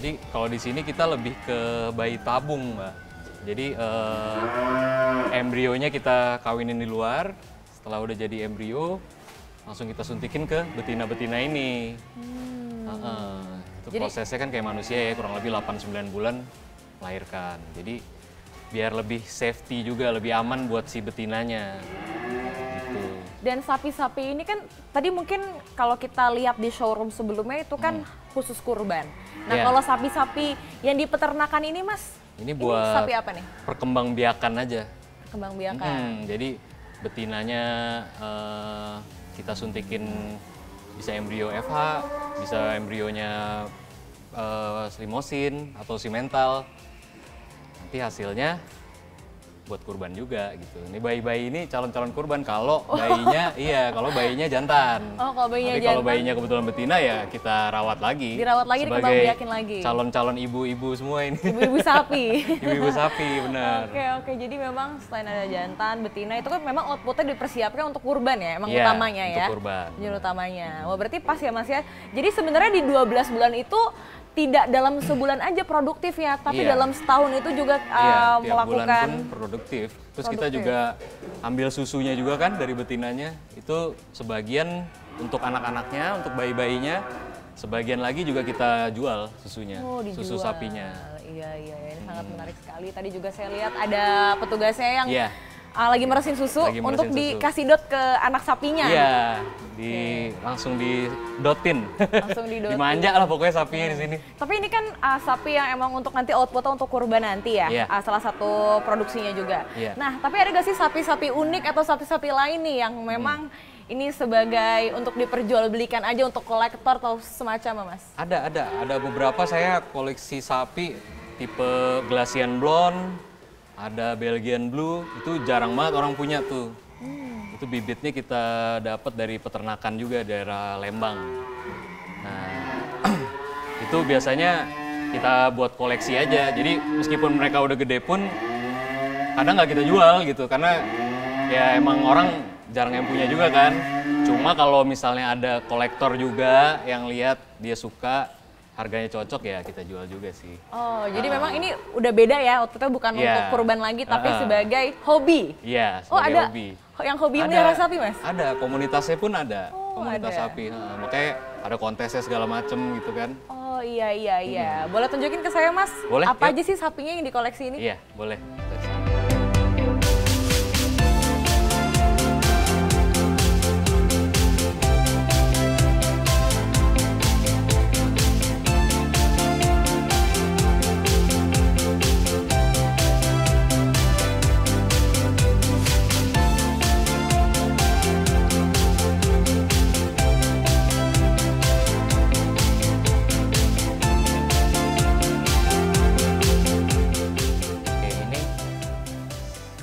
Jadi kalau di sini kita lebih ke bayi tabung, Mbak. Jadi embrionya kita kawinin di luar, setelah udah jadi embrio, langsung kita suntikin ke betina-betina ini. Itu Jadi- prosesnya kan kayak manusia ya, kurang lebih 8-9 bulan melahirkan. Jadi biar lebih safety juga, lebih aman buat si betinanya. Gitu. Dan sapi-sapi ini kan tadi mungkin kalau kita lihat di showroom sebelumnya itu kan khusus kurban. Nah, Iya. kalau sapi-sapi yang di peternakan ini, Mas, Ini buat sapi apa nih? perkembangbiakan aja. Kembang-biakan. Jadi betinanya kita suntikin bisa embrio FH, bisa embrionya slimosin atau simental. Nanti hasilnya buat kurban juga gitu. Ini bayi-bayi ini calon-calon kurban kalau bayinya kalau bayinya jantan. Oh, kalau bayinya Tapi kalau jantan. bayinya kebetulan betina ya kita rawat lagi. Dirawat lagi, sebagai dikembangbiakin lagi. calon-calon ibu-ibu semua ini. Ibu-ibu sapi. Ibu-ibu sapi, benar. Oke, jadi memang selain ada jantan, betina itu kan memang outputnya dipersiapkan untuk kurban ya, emang Iya, utamanya untuk ya. kurban. Tujuan utamanya. Wah, berarti pas ya Mas ya. Jadi sebenarnya di 12 bulan itu tidak dalam sebulan aja produktif ya, tapi Iya. dalam setahun itu juga Iya, tiap bulan melakukan pun produktif. Terus kita produktif. juga ambil susunya juga kan dari betinanya. Itu sebagian untuk anak-anaknya, untuk bayi-bayinya. Sebagian lagi juga kita jual susunya, dijual. susu sapinya. Iya, ini sangat menarik sekali. Tadi juga saya lihat ada petugasnya yang Iya. lagi meresin susu Lagi meresin untuk susu. dikasih dot ke anak sapinya. Iya, langsung didotin. Langsung didotin. Dimanja lah pokoknya sapinya di sini. Tapi ini kan sapi yang emang untuk nanti outputnya untuk kurban nanti ya, Iya. salah satu produksinya juga. Iya. Nah, tapi ada gak sih sapi-sapi unik atau sapi-sapi lain nih yang memang ini sebagai untuk diperjualbelikan aja untuk kolektor atau semacam, Mas? Ada beberapa saya koleksi sapi tipe Galician Blonde, ada Belgian Blue, itu jarang banget orang punya tuh. Itu bibitnya kita dapat dari peternakan juga daerah Lembang. Nah, itu biasanya kita buat koleksi aja. Jadi meskipun mereka udah gede pun kadang nggak kita jual gitu karena ya emang orang jarang yang punya juga kan. Cuma kalau misalnya ada kolektor juga yang lihat dia suka, harganya cocok ya kita jual juga sih. Oh, jadi memang ini udah beda ya, outputnya bukan Iya. untuk kurban lagi, tapi sebagai hobi. Iya, Oh, sebagai ada hobi. yang hobi melihara sapi, Mas? Ada, komunitasnya pun ada. Oh, Komunitas ada. sapi. Makanya ada kontesnya segala macem gitu kan. Oh, iya. Boleh tunjukin ke saya, Mas? Boleh, Apa yuk. aja sih sapinya yang dikoleksi ini? Iya, boleh. Oke, ini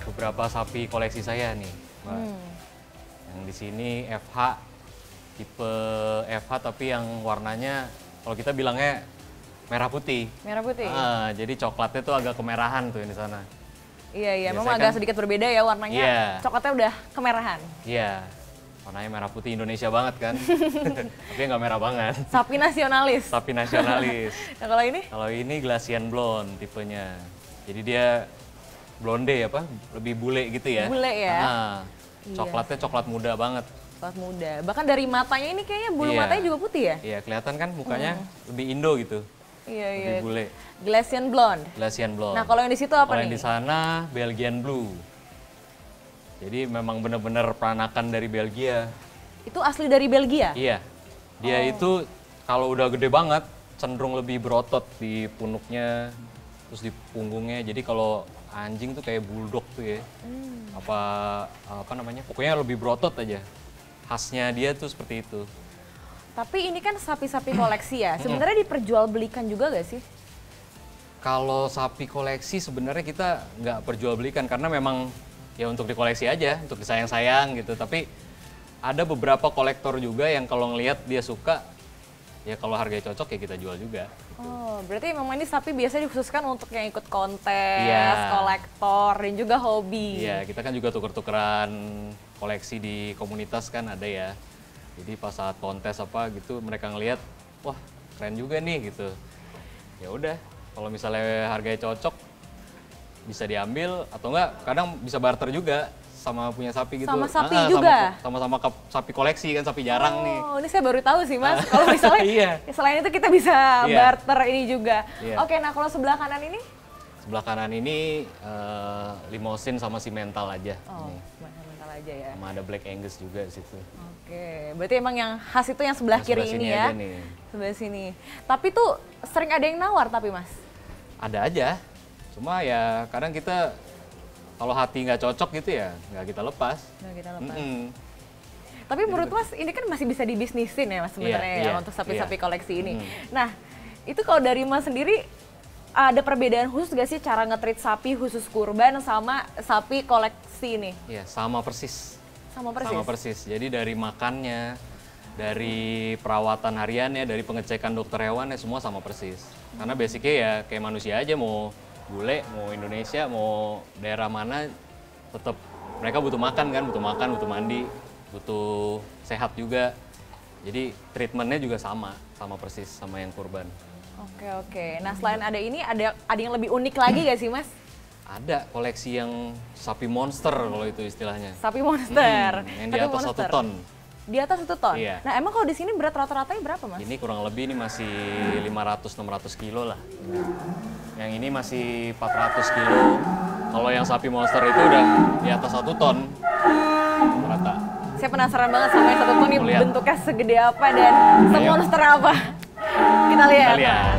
beberapa sapi koleksi saya nih, Mbak. Yang di sini FH, tipe FH tapi yang warnanya kalau kita bilangnya merah putih. Merah putih? Jadi coklatnya tuh agak kemerahan tuh yang di sana. Iya, Biasanya memang agak kan- sedikit berbeda ya warnanya. Iya. Coklatnya udah kemerahan. Iya, warnanya merah putih Indonesia banget kan. Tapi nggak merah banget. Sapi nasionalis. Sapi nasionalis. Nah, kalau ini? Kalau ini Galician Blonde tipenya. Jadi dia blonde apa? Lebih bule gitu ya. Bule ya? Coklatnya coklat muda banget. Coklat muda. Bahkan dari matanya ini kayaknya bulu Iya. matanya juga putih ya? Iya, kelihatan kan mukanya lebih Indo gitu. Iya. Lebih bule. Galician Blonde. Galician Blonde. Nah, kalau yang di situ apa Kalau nih? yang di sana Belgian Blue. Jadi memang benar-benar peranakan dari Belgia. Itu asli dari Belgia? Iya. Dia itu kalau udah gede banget cenderung lebih berotot di punuknya, terus di punggungnya. Jadi kalau anjing tuh kayak bulldog tuh ya. Apa namanya? Pokoknya lebih berotot aja. Khasnya dia tuh seperti itu. Tapi ini kan sapi-sapi koleksi ya. Sebenarnya diperjualbelikan juga gak sih? Kalau sapi koleksi sebenarnya kita nggak perjualbelikan karena memang ya untuk dikoleksi aja, untuk disayang-sayang gitu. Tapi ada beberapa kolektor juga yang kalau ngelihat dia suka, ya kalau harganya cocok ya kita jual juga. Oh, berarti memang ini sapi biasanya dikhususkan untuk yang ikut kontes, Iya. kolektor, dan juga hobi. Iya, kita kan juga tuker-tukeran koleksi di komunitas kan ada ya. Jadi pas saat kontes apa gitu mereka ngelihat, wah keren juga nih gitu. ya udah kalau misalnya harganya cocok bisa diambil atau enggak kadang bisa barter juga sama punya sapi gitu. Sama sapi juga? Sama-sama sapi koleksi kan, sapi jarang nih. Oh, ini saya baru tahu sih Mas. Kalau misalnya Iya. selain itu kita bisa barter ini juga. Iya. Oke, nah kalau sebelah kanan ini? Sebelah kanan ini limousine sama si mental aja. Oh, Ini. mental aja ya. Sama ada Black Angus juga di situ. Oke, berarti emang yang khas itu yang sebelah Yang kiri sebelah ini sini ya? aja nih. Sebelah sini. Tapi tuh sering ada yang nawar tapi Mas? Ada aja, cuma ya kadang kita kalau hati nggak cocok gitu ya nggak kita lepas. Nggak kita lepas. Tapi menurut Mas ini kan masih bisa dibisnisin ya Mas sebenarnya ya untuk sapi-sapi koleksi ini. Nah, itu kalau dari Mas sendiri ada perbedaan khusus gak sih cara nge-treat sapi khusus kurban sama sapi koleksi ini? Iya, sama persis. Sama persis? Sama persis. Jadi dari makannya, dari perawatan hariannya, dari pengecekan dokter hewannya semua sama persis. Karena basicnya ya kayak manusia aja, mau bule, mau Indonesia, mau daerah mana, tetap mereka butuh makan kan, butuh mandi, butuh sehat juga. Jadi treatmentnya juga sama persis sama yang kurban. Oke. Nah selain ada ini, ada yang lebih unik lagi gak sih Mas? Ada koleksi yang sapi monster kalau itu istilahnya. Sapi monster. Yang di atas 1 ton. Di atas 1 ton? Iya. Nah emang kalau di sini berat rata-ratanya berapa Mas? Ini kurang lebih ini masih 500-600 kilo lah. Yang ini masih 400 kilo. Kalau yang sapi monster itu udah di atas 1 ton. Rata. Saya penasaran banget sama yang 1 ton ini bentuknya segede apa dan semonster apa. Kita lihat. Kita lihat.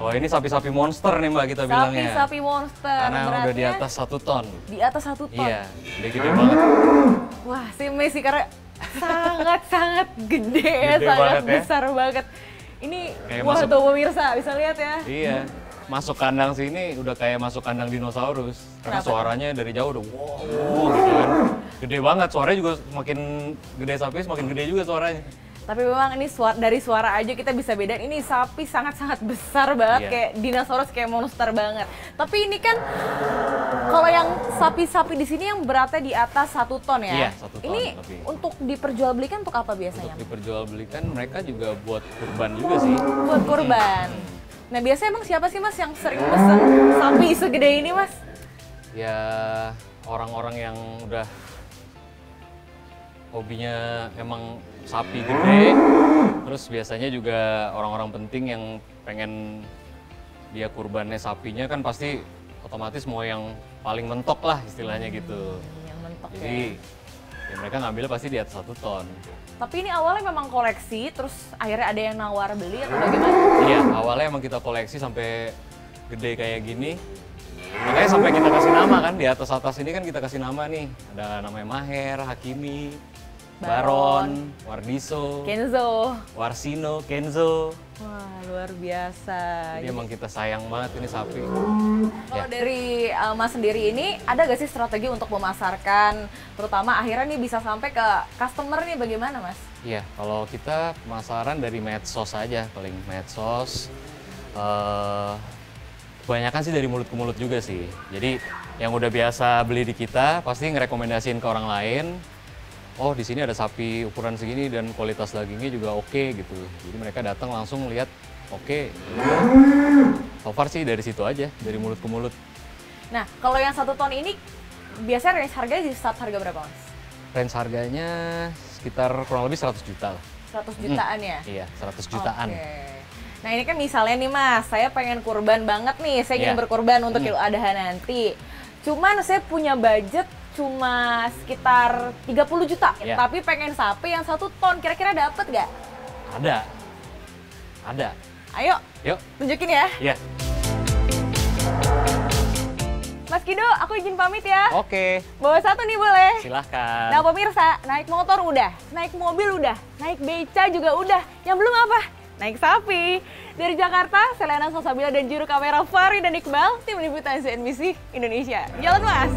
Ini sapi-sapi monster nih Mbak kita bilangnya. Sapi-sapi monster. Karena udah di atas 1 ton. Di atas 1 ton? Iya, dia gede banget. Wah, si Messi karena sangat-sangat gede, sangat banget, besar banget. Ini, kayak wah tuh pemirsa, bisa lihat ya. Iya, masuk kandang sini udah kayak masuk kandang dinosaurus. Karena suaranya dari jauh udah wow gitu kan. Gede banget, suaranya juga semakin gede sapi, semakin gede juga suaranya. Tapi memang ini dari suara aja kita bisa bedain ini sapi sangat-sangat besar banget, kayak dinosaurus, kayak monster banget. Tapi ini kan kalau yang sapi-sapi di sini yang beratnya di atas 1 ton ya. Iya, 1 ton. Ini lebih. Untuk diperjualbelikan untuk apa biasanya? Untuk diperjualbelikan mereka juga buat kurban juga sih. Buat kurban. Nah biasanya emang siapa sih Mas yang sering pesen sapi segede ini Mas? Ya orang-orang yang udah hobinya emang sapi gede, terus biasanya juga orang-orang penting yang pengen dia kurbannya sapinya kan pasti otomatis mau yang paling mentok lah istilahnya gitu. Yang mentok. Jadi ya mereka ngambilnya pasti di atas 1 ton. Tapi ini awalnya memang koleksi, terus akhirnya ada yang nawar beli atau bagaimana? Iya, awalnya emang kita koleksi sampai gede kayak gini. Makanya sampai kita kasih nama kan, di atas ini kan kita kasih nama nih. Ada namanya Maher, Hakimi, Baron, Wardiso, Kenzo, Warsino, Kenzo. Wah, luar biasa. Jadi emang kita sayang banget ini sapi. Kalau dari Mas sendiri ini, ada gak sih strategi untuk memasarkan, terutama akhirnya nih bisa sampai ke customer nih, bagaimana Mas? Iya, kalau kita pemasaran dari medsos aja, paling medsos. Kebanyakan sih dari mulut ke mulut juga sih. Jadi yang udah biasa beli di kita, pasti ngerekomendasiin ke orang lain. Oh, di sini ada sapi ukuran segini dan kualitas dagingnya juga oke gitu. Jadi mereka datang langsung lihat, oke. So far sih dari situ aja, dari mulut ke mulut. Nah, kalau yang 1 ton ini biasanya range harganya di start harga berapa Mas? Range harganya sekitar kurang lebih 100 juta lah. 100 jutaan ya? Iya, 100 jutaan. Oke. Nah ini kan misalnya nih Mas, saya pengen kurban banget nih, saya ingin berkurban untuk Idul Adha nanti. Cuman saya punya budget cuma sekitar 30 juta, tapi pengen sapi yang 1 ton, kira-kira dapet gak? Ada. Ayo, yuk tunjukin ya. Iya. Mas Kido, aku izin pamit ya. Oke. Bawa 1 nih boleh? Silahkan. Nah pemirsa, naik motor udah, naik mobil udah, naik beca juga udah, yang belum apa? Naik sapi. Dari Jakarta, Selena Salsabila dan juru kamera Fari dan Iqbal, tim liputan CNBC Indonesia. Jalan Mas!